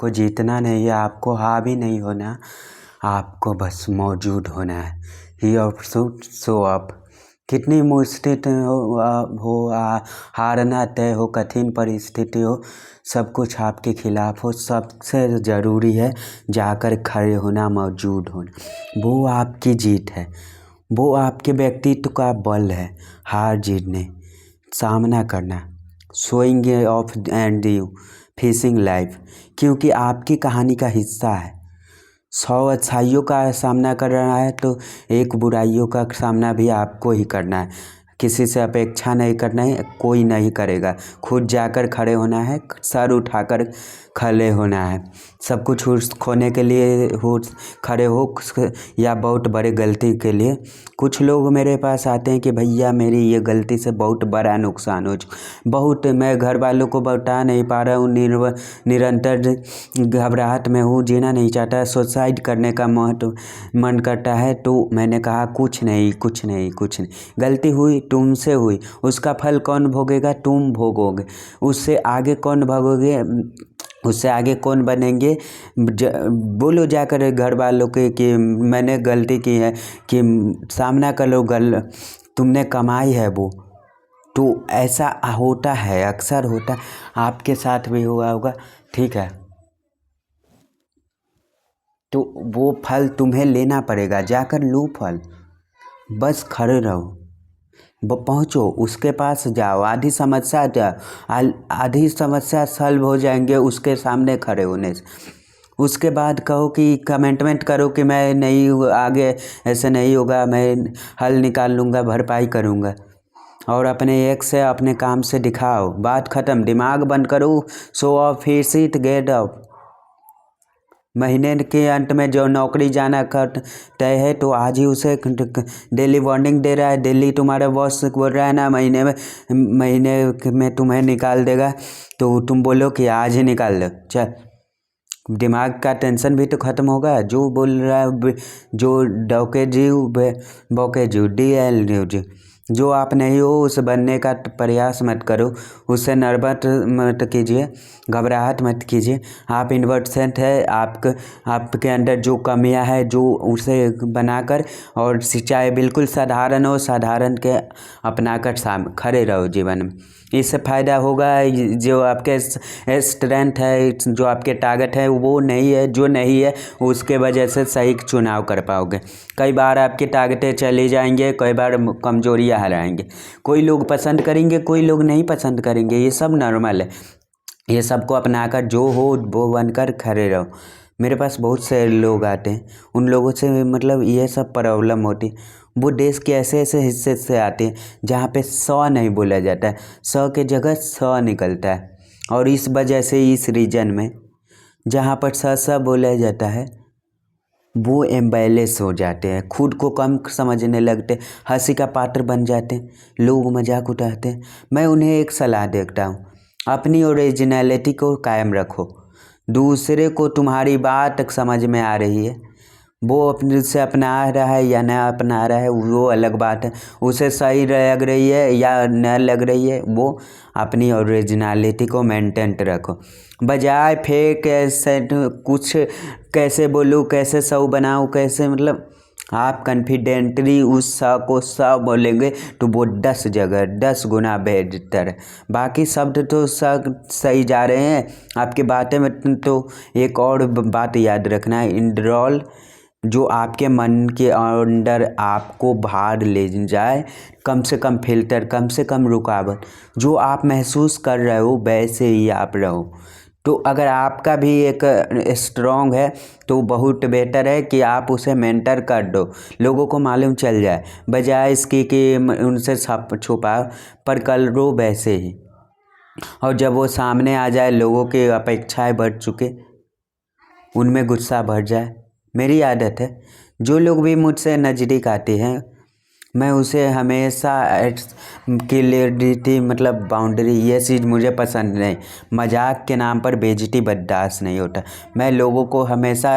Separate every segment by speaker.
Speaker 1: आपको जीतना नहीं है, आपको हावी नहीं होना, आपको बस मौजूद होना है। ही ऑफ शूट शो अप। कितनी मुश्किल हारना तय हो, कठिन परिस्थिति हो, सब कुछ आपके खिलाफ हो, सबसे ज़रूरी है जाकर खड़े होना, मौजूद होना। वो आपकी जीत है, वो आपके व्यक्तित्व का बल है। हार जीतने, सामना करना, showing off and you facing life, क्योंकि आपकी कहानी का हिस्सा है। 100 अच्छाइयों का सामना कर रहा है तो एक बुराइयों का सामना भी आपको ही करना है। किसी से अपेक्षा नहीं करना है, कोई नहीं करेगा। खुद जाकर खड़े होना है, सर उठाकर खड़े होना है। सब कुछ खोने के लिए हो खड़े हो, या बहुत बड़े गलती के लिए। कुछ लोग मेरे पास आते हैं कि भैया मेरी ये गलती से बहुत बड़ा नुकसान हो चुका, बहुत मैं घर वालों को बता नहीं पा रहा हूँ, निरंतर घबराहट में हूँ, जीना नहीं चाहता, सुसाइड करने का मन करता है। तो मैंने कहा कुछ नहीं कुछ नहीं कुछ नहीं, गलती हुई तुमसे हुई, उसका फल कौन भोगेगा? तुम भोगोगे। उससे आगे कौन भोगोगे? उससे आगे कौन बनेंगे? बोलो जाकर घर वालों के कि मैंने गलती की है, कि सामना कर लो, तुमने कमाई है वो। तो ऐसा होता है, अक्सर होता है, आपके साथ भी हुआ होगा, ठीक है। तो वो फल तुम्हें लेना पड़ेगा, जाकर लो फल, बस खड़े रहो, वो पहुँचो, उसके पास जाओ, आधी समस्या सॉल्व हो जाएंगे उसके सामने खड़े होने से। उसके बाद कहो कि कमेंटमेंट करो कि मैं नहीं, आगे ऐसे नहीं होगा, मैं हल निकाल लूँगा, भरपाई करूँगा, और अपने एक से अपने काम से दिखाओ, बात ख़त्म। दिमाग बंद करो, so off face it, get off. महीने के अंत में जो नौकरी जाना तय है तो आज ही उसे डेली वार्निंग दे रहा है, डेली तुम्हारा बॉस बोल रहा है ना महीने में तुम्हें निकाल देगा, तो तुम बोलो कि आज ही निकाल दो, चल। दिमाग का टेंशन भी तो ख़त्म होगा। जो बोल रहा है, जो डॉके जीव बौके जीव, DL, जो आप नहीं हो उस बनने का प्रयास मत करो, उससे नर्वस मत कीजिए, घबराहट मत कीजिए। आप इन्वर्सेंट है, आपके अंदर जो कमियां है जो उसे बनाकर, और चाहे बिल्कुल साधारण हो, साधारण के अपनाकर खड़े रहो जीवन में। इससे फ़ायदा होगा, जो आपके स्ट्रेंथ है, जो आपके टारगेट है वो नहीं है, जो नहीं है उसके वजह से सही चुनाव कर पाओगे। कई बार आपके टारगेटें चली जाएंगे, कई बार कमजोरियाँ हराएंगे। कोई लोग पसंद करेंगे, कोई लोग नहीं पसंद करेंगे, ये सब नॉर्मल है। ये सबको अपनाकर जो हो वो बनकर खड़े रहो। मेरे पास बहुत से लोग आते हैं, उन लोगों से मतलब ये सब प्रॉब्लम होती है। वो देश के ऐसे ऐसे हिस्से से आते हैं जहाँ पे सौ नहीं बोला जाता है, सौ के जगह सौ निकलता है। और इस वजह से इस रीजन में जहाँ पर स बोला जाता है वो एम्बैलेंस हो जाते हैं, खुद को कम समझने लगते, हंसी का पात्र बन जाते हैं, लोग मजाक उठाते हैं। मैं उन्हें एक सलाह देता हूँ, अपनी ओरिजिनलिटी को कायम रखो। दूसरे को तुम्हारी बात समझ में आ रही है, वो अपने से अपना रहा है या न अपना रहा है वो अलग बात है। उसे सही लग रही है या न लग रही है, वो अपनी ओरिजिनलिटी को मेंटेन रखो। बजाय फेक ऐसे कुछ कैसे बोलूँ, कैसे सौ बनाऊँ, कैसे मतलब आप कॉन्फिडेंटली उस स को स बोलेंगे तो वो 10 जगह 10 गुना बेहतर है। बाकी शब्द तो सब सही जा रहे हैं आपकी बातें में। तो एक और बात याद रखना है, इंड्रॉल जो आपके मन के अंदर आपको बाहर ले जाए, कम से कम फिल्टर, कम से कम रुकावट, जो आप महसूस कर रहे हो वैसे ही आप रहो। तो अगर आपका भी एक स्ट्रॉन्ग है तो बहुत बेटर है कि आप उसे मेंटर कर दो, लोगों को मालूम चल जाए, बजाय इसकी कि उनसे छुपाओ, पर कर लो वैसे ही। और जब वो सामने आ जाए, लोगों की अपेक्षाएं बढ़ चुके, उनमें गुस्सा भर जाए। मेरी आदत है, जो लोग भी मुझसे नज़दीक आते हैं मैं उसे हमेशा क्लियरिटी मतलब बाउंड्री, ये चीज़ मुझे पसंद नहीं। मजाक के नाम पर बेइज्जती बर्दाश्त नहीं होता। मैं लोगों को हमेशा,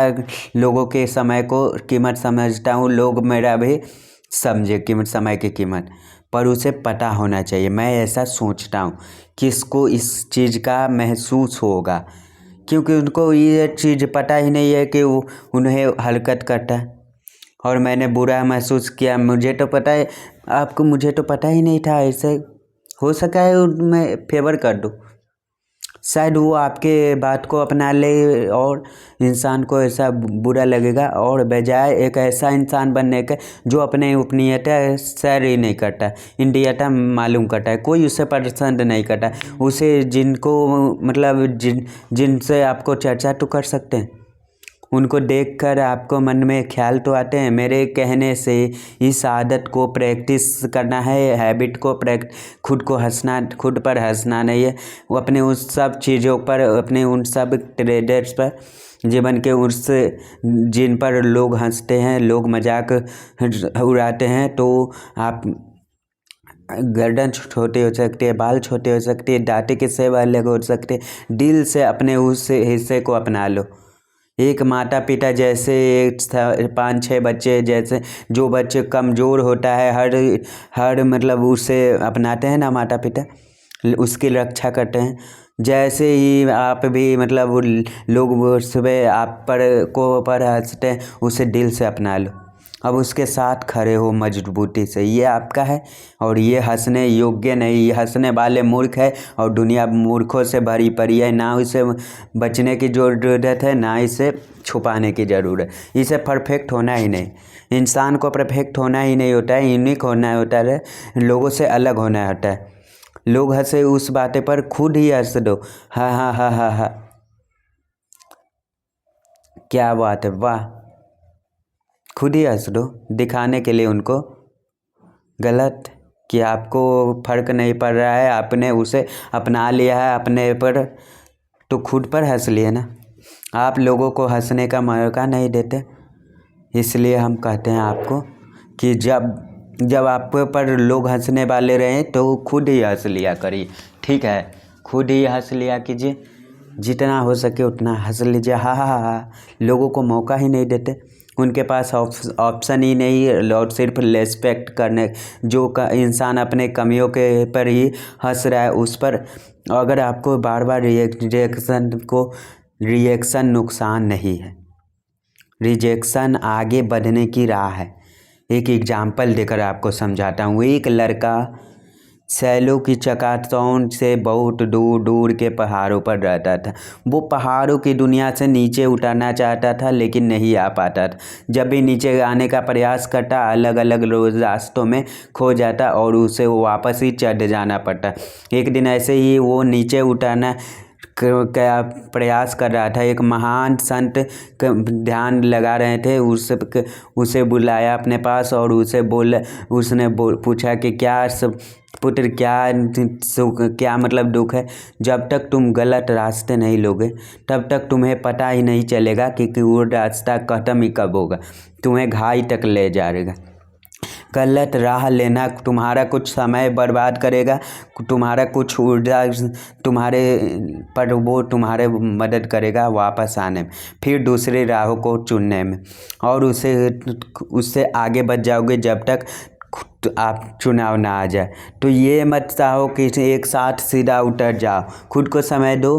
Speaker 1: लोगों के समय को कीमत समझता हूँ, लोग मेरा भी समझे कीमत, समय की कीमत, पर उसे पता होना चाहिए। मैं ऐसा सोचता हूँ किसको इस चीज़ का महसूस होगा क्योंकि उनको ये चीज़ पता ही नहीं है कि वो उन्हें हरकत करता है। और मैंने बुरा महसूस किया, मुझे तो पता है आपको, मुझे तो पता ही नहीं था ऐसे हो सका है। मैं फेवर कर दूँ, शायद वो आपके बात को अपना ले और इंसान को ऐसा बुरा लगेगा, और बजाय एक ऐसा इंसान बनने के जो अपने उपनीयता शेयर ही नहीं करता, इंडियता मालूम करता है, कोई उसे पसंद नहीं करता, उसे जिनको मतलब जिनसे आपको चर्चा तो कर सकते हैं, उनको देखकर आपको मन में ख्याल तो आते हैं। मेरे कहने से इस आदत को प्रैक्टिस करना है, हैबिट को खुद को हंसना, खुद पर हंसना नहीं है, वो अपने उस सब चीज़ों पर, अपने उन सब ट्रेडर्स पर, जीवन के उस जिन पर लोग हंसते हैं, लोग मजाक उड़ाते हैं। तो आप गर्दन छोटी हो सकती है, बाल छोटे हो सकते हैं, दांते के सेब अलग हो सकते, दिल से अपने उस हिस्से को अपना लो। एक माता पिता जैसे 5-6 बच्चे जैसे, जो बच्चे कमज़ोर होता है हर मतलब उसे अपनाते हैं ना माता पिता, उसकी रक्षा करते हैं। जैसे ही आप भी मतलब लोग सुबह आप पर हंसते हैं, उसे दिल से अपना लो। अब उसके साथ खड़े हो मजबूती से, ये आपका है और ये हंसने योग्य नहीं, ये हंसने वाले मूर्ख है और दुनिया मूर्खों से भरी पड़ी है। ना इसे बचने की ज़रूरत है, ना इसे छुपाने की ज़रूरत। इसे परफेक्ट होना ही नहीं, इंसान को परफेक्ट होना ही नहीं होता है, यूनिक होना होता है, लोगों से अलग होना होता है। लोग हंसे उस बातें पर खुद ही हंस दो, हाँ हाँ हाँ हाँ हाँ, क्या बात है, वाह, खुद ही हंस दो, दिखाने के लिए उनको गलत कि आपको फ़र्क नहीं पड़ रहा है, आपने उसे अपना लिया है अपने पर, तो खुद पर हंस लिए ना। आप लोगों को हंसने का मौका नहीं देते, इसलिए हम कहते हैं आपको कि जब आप पर लोग हंसने वाले रहें तो खुद ही हंस लिया करिए, ठीक है, खुद ही हंस लिया कीजिए, जितना हो सके उतना हंस लीजिए। हाँ हाँ हाँ, लोगों को मौका ही नहीं देते, उनके पास ऑप्शन ही नहीं है, और सिर्फ रेस्पेक्ट करने, जो इंसान अपने कमियों के पर ही हंस रहा है उस पर, अगर आपको बार बार रिएक्शन नुकसान नहीं है, रिजेक्शन आगे बढ़ने की राह है। एक एग्जाम्पल देकर आपको समझाता हूँ। एक लड़का सैलों की चकाचौंध से बहुत दूर दूर के पहाड़ों पर रहता था। वो पहाड़ों की दुनिया से नीचे उतरना चाहता था लेकिन नहीं आ पाता था। जब भी नीचे आने का प्रयास करता, अलग अलग रास्तों में खो जाता और उसे वापस ही चढ़ जाना पड़ता। एक दिन ऐसे ही वो नीचे उतरना का प्रयास कर रहा था। एक महान संत ध्यान लगा रहे थे, उसे बुलाया अपने पास और उसने पूछा कि क्या सब पुत्र, क्या मतलब दुख है। जब तक तुम गलत रास्ते नहीं लोगे तब तक तुम्हें पता ही नहीं चलेगा कि वो रास्ता खत्म ही कब होगा, तुम्हें घाई तक ले जाएगा। गलत राह लेना तुम्हारा कुछ समय बर्बाद करेगा, तुम्हारा कुछ ऊर्जा तुम्हारे पर वो तुम्हारे मदद करेगा वापस आने में, फिर दूसरी राहों को चुनने में, और उससे आगे बढ़ जाओगे जब तक आप चुनाव ना आ जाए। तो ये मत चाहो कि एक साथ सीधा उतर जाओ, खुद को समय दो,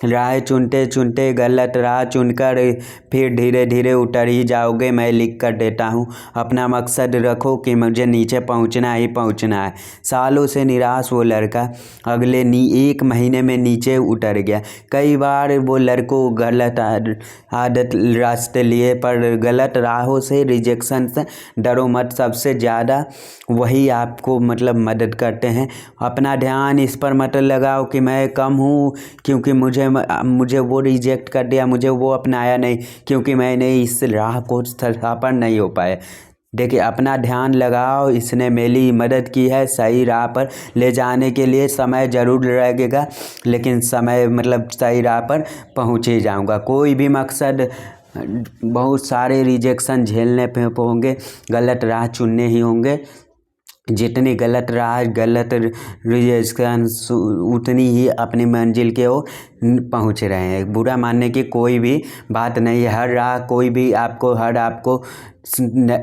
Speaker 1: राह चुनते चुनते गलत राह चुनकर फिर धीरे धीरे उतर ही जाओगे। मैं लिख कर देता हूँ, अपना मकसद रखो कि मुझे नीचे पहुँचना ही पहुँचना है। सालों से निराश वो लड़का अगले 1 महीने में नीचे उतर गया। कई बार वो लड़कों गलत आदत रास्ते लिए, पर गलत राहों से, रिजेक्शन से डरो मत, सबसे ज़्यादा वही आपको मतलब मदद करते हैं। अपना ध्यान इस पर मत लगाओ कि मैं कम हूँ क्योंकि मुझे वो रिजेक्ट कर दिया, मुझे वो अपनाया नहीं क्योंकि मैंने इस राह को स्थापन नहीं हो पाया। देखिए, अपना ध्यान लगाओ, इसने मेरी मदद की है सही राह पर ले जाने के लिए। समय ज़रूर लगेगा लेकिन समय मतलब सही राह पर पहुँच ही जाऊँगा। कोई भी मकसद, बहुत सारे रिजेक्शन झेलने पे होंगे, गलत राह चुनने ही होंगे। जितनी गलत राह, गलत रिजेक्शन, उतनी ही अपनी मंजिल के ओर पहुँच रहे हैं। बुरा मानने की कोई भी बात नहीं है, हर राह कोई भी आपको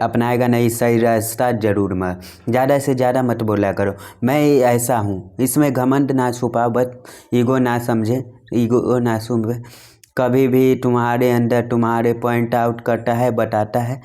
Speaker 1: अपनाएगा नहीं, सही रास्ता जरूर मत, ज़्यादा से ज़्यादा मत बोला करो मैं ऐसा हूँ, इसमें घमंड ना छुपाओ, बस ईगो ना समझे, ईगो ना सुने, कभी भी तुम्हारे अंदर तुम्हारे पॉइंट आउट करता है, बताता है,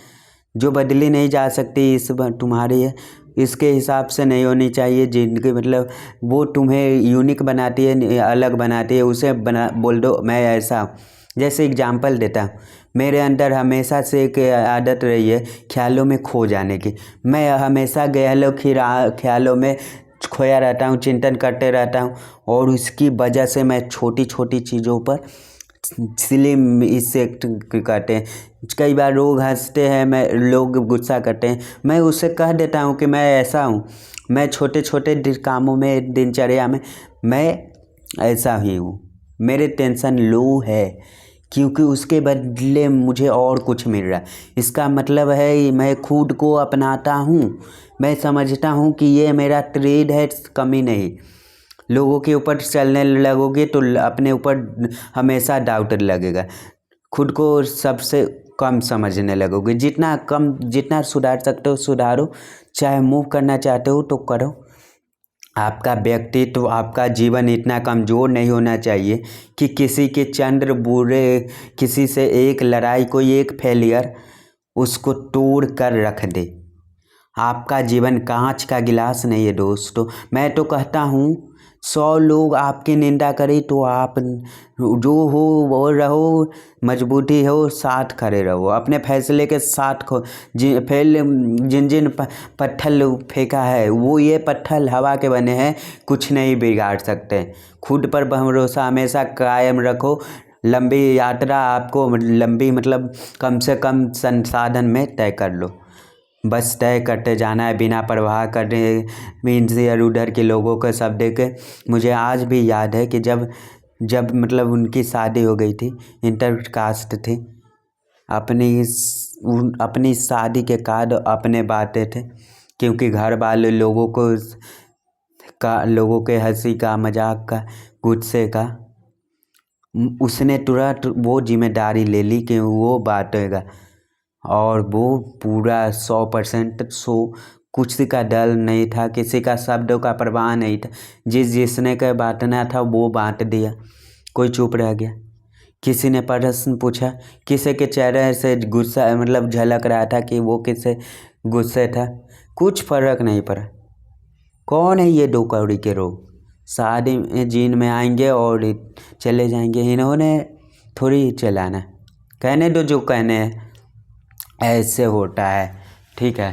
Speaker 1: जो बदली नहीं जा सकती इस तुम्हारी है, इसके हिसाब से नहीं होनी चाहिए। जिनके मतलब वो तुम्हें यूनिक बनाती है, अलग बनाती है, उसे बना बोल दो मैं ऐसा हूँ। जैसे एग्जांपल देता हूँ, मेरे अंदर हमेशा से एक आदत रही है ख्यालों में खो जाने की। मैं हमेशा ख्यालों में खोया रहता हूँ, चिंतन करते रहता हूँ, और उसकी वजह से मैं छोटी छोटी चीज़ों पर स्लिम इससे करते हैं। कई बार लोग हंसते हैं, मैं लोग गुस्सा करते हैं, मैं उससे कह देता हूँ कि मैं ऐसा हूँ, मैं छोटे छोटे कामों में दिनचर्या में मैं ऐसा ही हूँ, मेरे टेंशन लो है, क्योंकि उसके बदले मुझे और कुछ मिल रहा है। इसका मतलब है मैं खुद को अपनाता हूँ, मैं समझता हूँ कि ये मेरा ट्रेड है, कमी नहीं। लोगों के ऊपर चलने लगोगे तो अपने ऊपर हमेशा डाउट लगेगा, खुद को सबसे कम समझने लगोगे। जितना सुधार सकते हो सुधारो, चाहे मूव करना चाहते हो तो करो। आपका व्यक्तित्व, आपका जीवन इतना कमज़ोर नहीं होना चाहिए कि किसी के चंद्र बुरे, किसी से एक लड़ाई, कोई एक फेलियर उसको तोड़ कर रख दे। आपका जीवन कांच का गिलास नहीं है दोस्तों। मैं तो कहता हूँ 100 लोग आपकी निंदा करें तो आप जो हो वो रहो, मजबूती हो, साथ खड़े रहो, अपने फैसले के साथ जिन जिन पत्थर फेंका है वो ये पत्थर हवा के बने हैं, कुछ नहीं बिगाड़ सकते। खुद पर भरोसा हमेशा कायम रखो। लंबी यात्रा आपको लंबी मतलब कम से कम संसाधन में तय कर लो, बस तय करते जाना है बिना परवाह करने मीन्स इधर उधर के लोगों को सब देख के। मुझे आज भी याद है कि जब जब मतलब उनकी शादी हो गई थी, इंटर कास्ट थी, अपनी शादी के कार्ड अपने बांटे थे, क्योंकि घर वाले लोगों के हंसी का, मजाक का, गुस्से का, उसने तुरंत वो जिम्मेदारी ले ली कि वो बांटेगा, और वो पूरा 100% किसी का डर नहीं था, किसी का शब्दों का परवाह नहीं था। जिसने का बांटना था वो बांट दिया, कोई चुप रह गया। किसी ने प्रश्न पूछा, किसी के चेहरे से गुस्सा मतलब झलक रहा था कि वो किससे गुस्से था, कुछ फर्क नहीं पड़ा। कौन है ये दो कौड़ी के लोग, शादी में जीन में आएंगे और चले जाएंगे, इन्होंने थोड़ी चलाना। कहने दो जो कहने हैं, ऐसे होता है, ठीक है,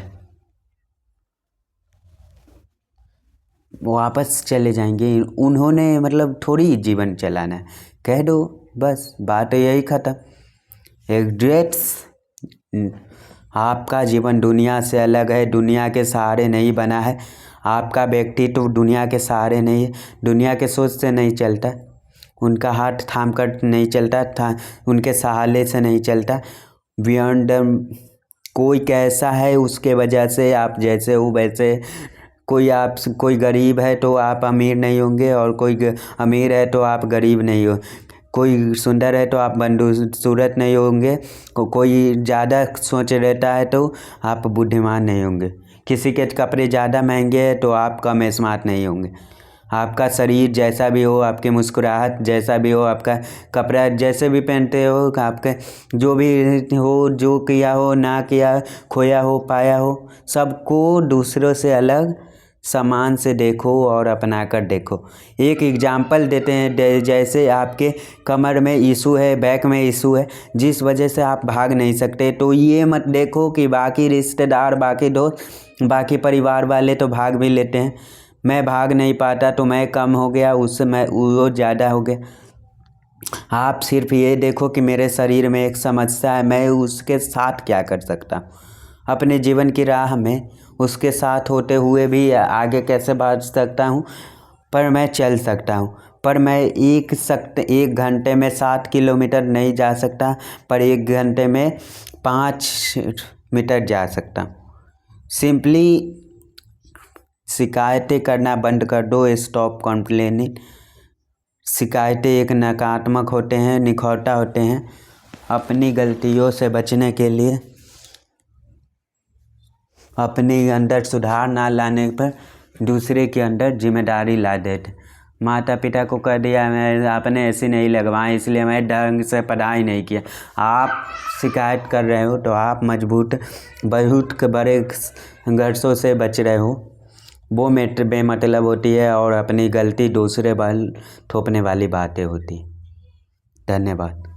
Speaker 1: वापस चले जाएंगे, उन्होंने मतलब थोड़ी जीवन चलाना है। कह दो बस, बात यही ख़त्म। एग्रेट्स, आपका जीवन दुनिया से अलग है, दुनिया के सहारे नहीं बना है। आपका व्यक्तित्व दुनिया के सहारे नहीं है, दुनिया के सोच से नहीं चलता, उनका हाथ थाम कर नहीं चलता था, उनके सहारे से नहीं चलता। बियॉन्ड कोई कैसा है उसके वजह से आप जैसे हो वैसे, कोई गरीब है तो आप अमीर नहीं होंगे, और कोई अमीर है तो आप गरीब नहीं हो। कोई सुंदर है तो आप बदसूरत नहीं होंगे, कोई ज़्यादा सोच रहता है तो आप बुद्धिमान नहीं होंगे। किसी के कपड़े ज़्यादा महंगे हैं तो आप कम स्मार्ट नहीं होंगे। आपका शरीर जैसा भी हो, आपकी मुस्कुराहट जैसा भी हो, आपका कपड़ा जैसे भी पहनते हो, आपके जो भी हो, जो किया हो ना किया, खोया हो पाया हो, सबको दूसरों से अलग सामान से देखो और अपना कर देखो। एक एग्जाम्पल देते हैं, जैसे आपके कमर में इशू है, बैक में इशू है, जिस वजह से आप भाग नहीं सकते, तो ये मत देखो कि बाकी रिश्तेदार, बाकी दोस्त, बाकी परिवार वाले तो भाग भी लेते हैं, मैं भाग नहीं पाता तो मैं कम हो गया, उससे मैं वो ज़्यादा हो गया। आप सिर्फ ये देखो कि मेरे शरीर में एक समस्या है, मैं उसके साथ क्या कर सकता हूँ, अपने जीवन की राह में उसके साथ होते हुए भी आगे कैसे बढ़ सकता हूँ। पर मैं चल सकता हूँ, पर मैं 1 घंटे में 7 किलोमीटर नहीं जा सकता, पर 1 घंटे में 5 मीटर जा सकता हूँ। सिंपली शिकायतें करना बंद कर दो, स्टॉप कंप्लेनिंग। शिकायतें एक नकारात्मक होते हैं, निखौटा होते हैं। अपनी गलतियों से बचने के लिए, अपने अंदर सुधार ना लाने पर दूसरे के अंदर जिम्मेदारी ला देते। माता पिता को कह दिया मैं आपने ऐसी नहीं लगवाए इसलिए मैं ढंग से पढ़ाई नहीं किया। आप शिकायत कर रहे हो तो आप मजबूत बहुत के बड़े संघर्षों से बच रहे हो, वो बेमतलब होती है और अपनी गलती दूसरे पर थोपने वाली बातें होती। धन्यवाद।